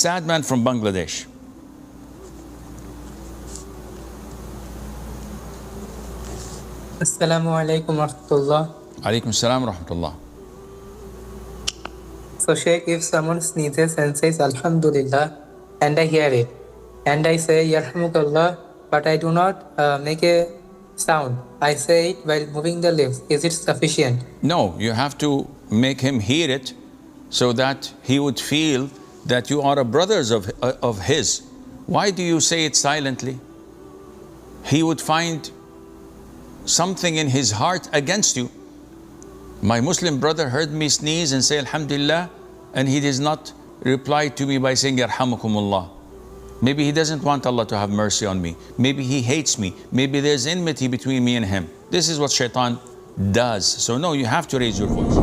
sad man from Bangladesh. Assalamualaikum warahmatullah. Alaikum salam rahmatullah. So Sheikh, if someone sneezes and says Alhamdulillah, and I hear it, and I say Yarhamukum Allah, but I do not make a sound, I say it while moving the lips, is it sufficient? No, you have to make him hear it so that he would feel that you are a brothers of his. Why do you say it silently? He would find something in his heart against you. My Muslim brother heard me sneeze and say Alhamdulillah, and he does not reply to me by saying Yarhamukum Allah. Maybe he doesn't want Allah to have mercy on me. Maybe he hates me. Maybe there's enmity between me and him. This is what shaitan does. So no, you have to raise your voice.